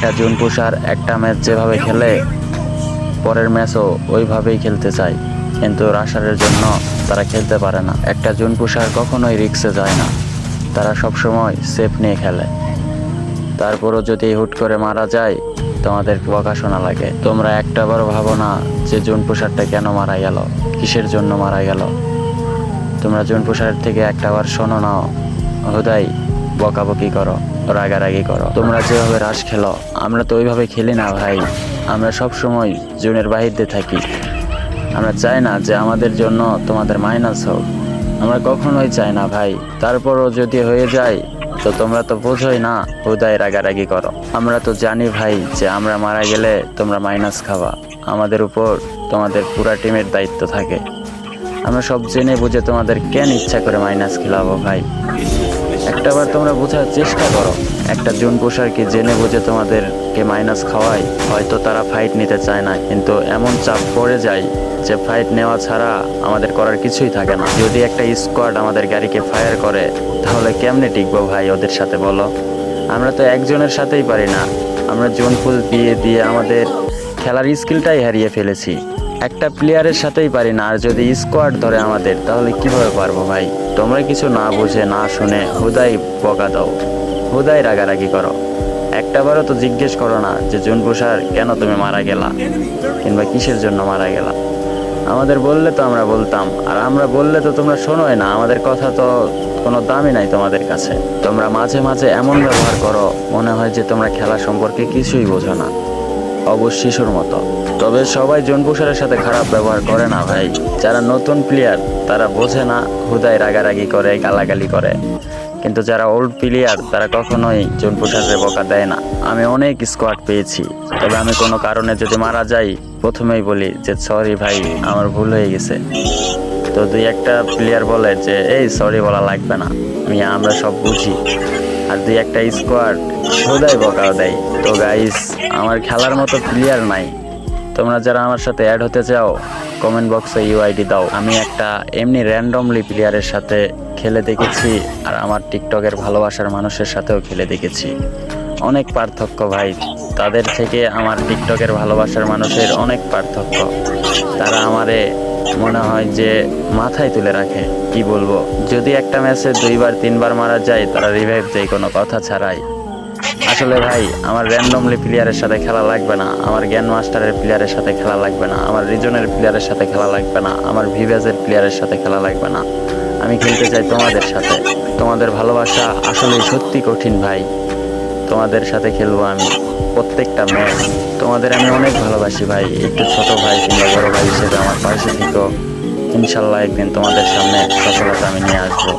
একটা জুন পুষার একটা ম্যাচ যেভাবে খেলে পরের ম্যাচও ওইভাবেই খেলতে চায়, কিন্তু রাশারের জন্য তারা খেলতে পারে না। একটা জুন পুষার কখনোই রিক্সে যায় না, তারা সবসময় সেফ নিয়ে খেলে। তারপরও যদি হুট করে মারা যায় তোমাদের বকা শোনা লাগে। তোমরা একটাবারও ভাবো না যে জুন পুষারটা কেন মারা গেল, কিসের জন্য মারা গেল। তোমরা জুন পুষারের থেকে একটাবার শোনো না, হুদাই বকাবকি করো, রাগারাগি করো। তোমরা যেভাবে রাশ খেলো আমরা তো ওইভাবে খেলি না ভাই। আমরা সব সময় জুনের বাহিরে থাকি। আমরা চাই না যে আমাদের জন্য তোমাদের মাইনাস হোক, আমরা কখনোই চাই না ভাই। তারপরও যদি হয়ে যায় তো তোমরা তো বোঝোই না, হুদাই রাগারাগি করো। আমরা তো জানি ভাই যে আমরা মারা গেলে তোমরা মাইনাস খাবা, আমাদের উপর তোমাদের পুরা টিমের দায়িত্ব থাকে। আমরা সব জেনে বুঝে তোমাদের কেন ইচ্ছা করে মাইনাস খেলাবো ভাই। একটাবার তোমরা বোঝার চেষ্টা করো, একটা জুন পুষারকে জেনে বুঝে তোমাদেরকে মাইনাস খাওয়াই। হয়তো তারা ফাইট নিতে চায় না, কিন্তু এমন চাপ পড়ে যায় যে ফাইট নেওয়া ছাড়া আমাদের করার কিছুই থাকে না। যদি একটা স্কোয়াড আমাদের গাড়িকে ফায়ার করে তাহলে কেমনে টিকবো ভাই ওদের সাথে বলো। আমরা তো একজনের সাথেই পারি না, আমরা জোন ফুল দিয়ে দিয়ে আমাদের খেলার স্কিলটাই হারিয়ে ফেলেছি। একটা প্লেয়ারের সাথেই পারি না, আর যদি স্কোয়াড ধরে আমাদের তাহলে কিভাবে পারবো ভাই। তোমরা কিছু না বুঝে না শুনে হুদাই বকা দাও, হুদাই রাগারাগি করো। একটাবারও তো জিজ্ঞেস করো না যে জুন পুষার কেন তুমি মারা গেলা, কিংবা কিসের জন্য মারা গেলা। আমাদের বললে তো আমরা বলতাম, আর আমরা বললে তো তোমরা শোনোই না। আমাদের কথা তো কোনো দামই নাই তোমাদের কাছে। তোমরা মাঝে মাঝে এমন ব্যবহার করো মনে হয় যে তোমরা খেলা সম্পর্কে কিছুই বোঝো না, অবশ্য শিশুর মতো। তবে সবাই জোন পুষারের সাথে খারাপ ব্যবহার করে না ভাই। যারা নতুন প্লেয়ার তারা বোঝে না, হুদাই রাগারাগি করে, গালাগালি করে। কিন্তু যারা ওল্ড প্লেয়ার তারা কখনোই জোন পুষারের বকা দেয় না। আমি অনেক স্কোয়াড পেয়েছি, তবে আমি কোনো কারণে যদি মারা যাই প্রথমেই বলি যে সরি ভাই, আমার ভুল হয়ে গেছে। তো দুই একটা প্লেয়ার বলে যে এই সরি বলা লাগবে না, আমরা সব বুঝি। আর দুই একটা স্কোয়াড হুদাই বকাও দেয়। তো গাইস, আমার খেলার মতো প্লেয়ার নাই। তোমরা যারা আমার সাথে অ্যাড হতে চাও কমেন্ট বক্সে ইউআইডি দাও। আমি একটা এমনি র্যান্ডমলি প্লেয়ারের সাথে খেলে দেখেছি, আর আমার টিকটকের ভালোবাসার মানুষের সাথেও খেলে দেখেছি। অনেক পার্থক্য ভাই, তাদের থেকে আমার টিকটকের ভালোবাসার মানুষের অনেক পার্থক্য। তারা আমারে মনে হয় যে মাথায় তুলে রাখে। কি বলবো, যদি একটা ম্যাচে 2বার 3বার মারা যায় তারা রিভাইভ দেয় কোনো কথা ছাড়াই। আসলে ভাই, আমার র্যান্ডমলি প্লেয়ারের সাথে খেলা লাগবে না, আমার গ্যান মাস্টারের প্লেয়ারের সাথে খেলা লাগবে না, আমার রিজনের প্লেয়ারের সাথে খেলা লাগবে না, আমার ভিভেজের প্লেয়ারের সাথে খেলা লাগবে না। আমি খেলতে চাই তোমাদের সাথে। তোমাদের ভালোবাসা আসলেই সত্যি কঠিন ভাই। তোমাদের সাথে খেলবো আমি প্রত্যেকটা ম্যাচ। তোমাদের আমি অনেক ভালোবাসি ভাই। একটু ছোট ভাই কিংবা বড় ভাই হিসেবে আমার পাশে থেকো। ইনশাল্লাহ একদিন তোমাদের সামনে সফলতা আমি নিয়ে আসবো।